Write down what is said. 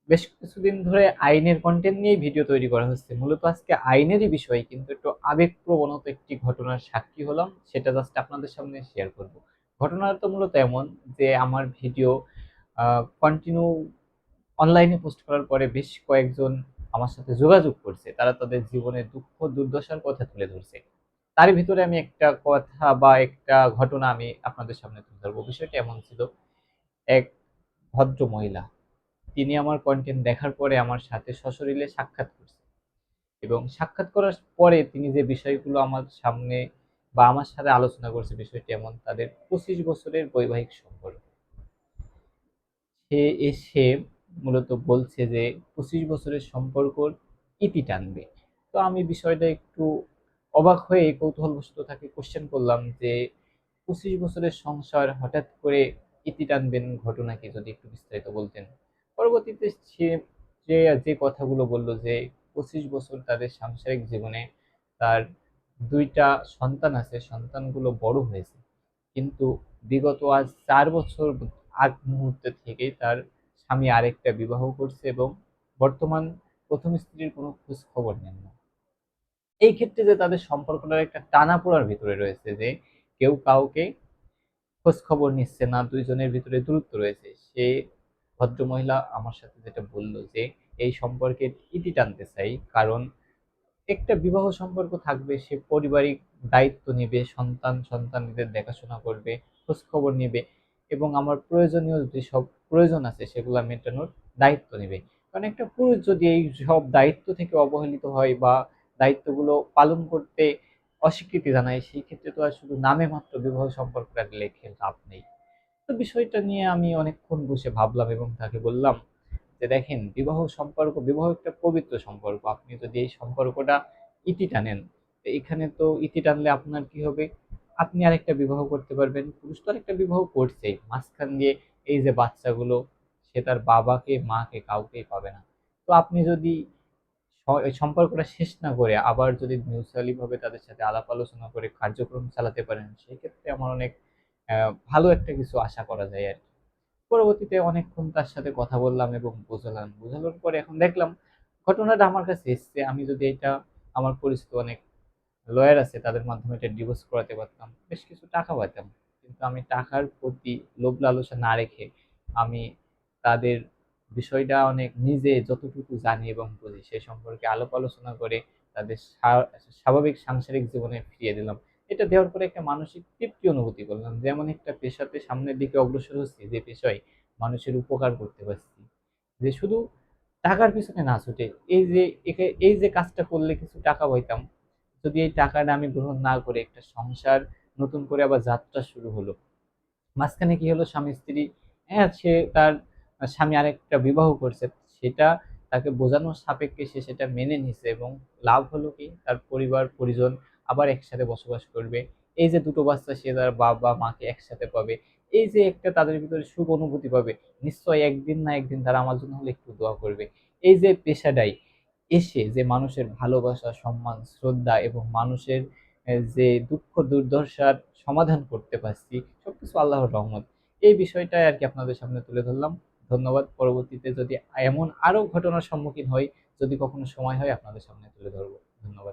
বেশ কিছুদিন ধরে আইনের কন্টেন্ট নিয়েই ভিডিও তৈরি করা হচ্ছে। মূলত আজকে আইনেরই বিষয় কিন্তু একটু আবেগপ্রবণত একটি ঘটনার সাক্ষী হলাম। সেটা জাস্ট আপনাদের সামনে শেয়ার করব। ঘটনাটা মূলত এমন যে আমার ভিডিও আ কন্টিনিউ অনলাইনে পোস্ট করার পরে বেশ কয়েকজন আমার সাথে যোগাযোগ করছে। তারা তাদের জীবনের দুঃখ দুর্দশার কথা তুলে ধরছে। তারই ভিতরে আমি একটা কথা বা একটা ঘটনা আমি আপনাদের সামনে তুলে ধরব। বিষয়টা এমন ছিল, এক ভদ্র মহিলা। তিনি আমার কনটেন্ট দেখার পরে আমার সাথে সশরীরে সাক্ষাৎ করছে এবং সাক্ষাৎ করার পরে তিনি যে বিষয়গুলো আমার সামনে বা আমার সাথে আলোচনা করছে, বিষয়টি এমন, তাদের ২৫ বছরের বৈবাহিক সম্পর্ক। সে এসে মূলত বলছে যে ২৫ বছরের সম্পর্কর ইতি টানবে। তো আমি বিষয়টা একটু অবাক হয়ে কৌতূহলবশত তাকে কোয়েশ্চেন করলাম যে ২৫ বছরের সংসার হঠাৎ করে ইতি টানবেন, ঘটনা কি, যদি একটু বিস্তারিত বলতেন। পরবর্তীতে সে যে যে কথাগুলো বলল যে ২৫ বছর তাদের সাংসারিক জীবনে তার ২ টা সন্তান আছে, সন্তানগুলো বড় হয়েছে। কিন্তু বিগত আজ ৪ বছর আগ মুহূর্তে থেকেই তার স্বামী আরেকটা বিবাহ করছে এবং বর্তমান ১ম স্ত্রীর কোনো খোঁজ খবর নেন না। এই ক্ষেত্রে যে তাদের সম্পর্কটার একটা টানাপোড়ার ভিতরে রয়েছে, যে কেউ কাউকে খোঁজ খবর নিচ্ছে না, ২ জনের ভিতরে দূরত্ব রয়েছে। সে ভদ্রমহিলা আমার সাথে যেটা বলল যে, এই সম্পর্কের ইতি টানতে চাই। কারণ একটা বিবাহ সম্পর্ক থাকবে, সে পারিবারিক দায়িত্ব নিবে, সন্তানদের দেখাশোনা করবে, খোঁজখবর নিবে এবং আমার প্রয়োজনীয় যেসব প্রয়োজন আছে সেগুলা মেটানোর দায়িত্ব নিবে। কারণ একটা পুরুষ যদি এই সব দায়িত্ব থেকে অবহেলিত হয় বা দায়িত্বগুলো পালন করতে অস্বীকৃতি জানায়, সেই ক্ষেত্রে তো আর শুধু নামে মাত্র বিবাহ সম্পর্কটা রেখে লাভ নেই। তো বিষয়টা নিয়ে আমি অনেকক্ষণ বসে ভাবলাম এবং তাকে বললাম যে, দেখেন, বিবাহ একটা পবিত্র সম্পর্ক। আপনি যদি এই সম্পর্কটা ইতি টানেন, তো এখানে তো ইতি টানলে আপনার কি হবে? আপনি আরেকটা বিবাহ করতে পারবেন। পুরুষ তো আরেকটা বিবাহ করছেই। মাঝখান দিয়ে এই যে বাচ্চাগুলো, সে তার বাবাকে, মাকে কাউকেই পাবে না। তো আপনি যদি এই সম্পর্কটা শেষ না করে আবার যদি মিউচুয়ালি ভাবে তাদের সাথে আলাপ আলোচনা করে কার্যক্রম চালাতে পারেন, সেক্ষেত্রে আমার অনেক ভালো একটা কিছু আশা করা যায় আরকি। পরবর্তীতে অনেকক্ষণ তার সাথে কথা বললাম এবং বোঝালাম। বোঝানোর পরে এখন দেখলাম ঘটনাটা আমার কাছে এসছে। আমি যদি এটা আমার পরিচিত অনেক লয়ার আছে, তাদের মাধ্যমে এটা ডিভোর্স করাতে পারতাম। বেশ কিছু টাকা পাইতাম। কিন্তু আমি টাকার প্রতি লোভ লালসা না রেখে আমি তাদের বিষয়টা অনেক নিজে যতটুকু জানি এবং বুঝি সে সম্পর্কে আলাপ আলোচনা করে তাদের স্বাভাবিক সাংসারিক জীবনে ফিরিয়ে দিলাম। এটা দেওয়ার পরে একটা মানসিক তৃপ্তি অনুভূতি করলাম। যেমন একটা পেশাতে সামনের দিকে অগ্রসর হচ্ছি, যে পেশায় মানুষের উপকার করতে পারছি। যে শুধু টাকার পিছনে না ছুটে এই যে কাজটা করলে কিছু টাকা পাইতাম, যদি এই টাকাটা আমি গ্রহণ না করে একটা সংসার নতুন করে আবার যাত্রা শুরু হলো। মাঝখানে কি হলো, স্বামী-স্ত্রী, হ্যাঁ, সে তার স্বামী আরেকটা বিবাহ করছে। সেটা তাকে বোঝানোর সাপেক্ষে সে সেটা মেনে নিছে এবং লাভ হলো কি, তার পরিবার-পরিজন আবার একসাথে বসবাস করবে। এই যে ২ টো বাচ্চা, সে তার বাবা-মাকে একসাথে পাবে। এই যে একটা তাদের ভিতরে সুখ অনুভূতি পাবে। নিশ্চয়ই একদিন না একদিন তারা আমার জন্য হলে একটু দোয়া করবে। এই যে পেশাটাই এসে যে মানুষের ভালোবাসা, সম্মান, শ্রদ্ধা এবং মানুষের যে দুঃখ দুর্দশার সমাধান করতে পারছি, সবকিছু আল্লাহর রহমত। এই বিষয়টাই আরকি আপনাদের সামনে তুলে ধরলাম। ধন্যবাদ। পরবর্তীতে যদি এমন আরো ঘটনার সম্মুখীন হই, যদি কখনো সময় হয়, আপনাদের সামনে তুলে ধরব। ধন্যবাদ।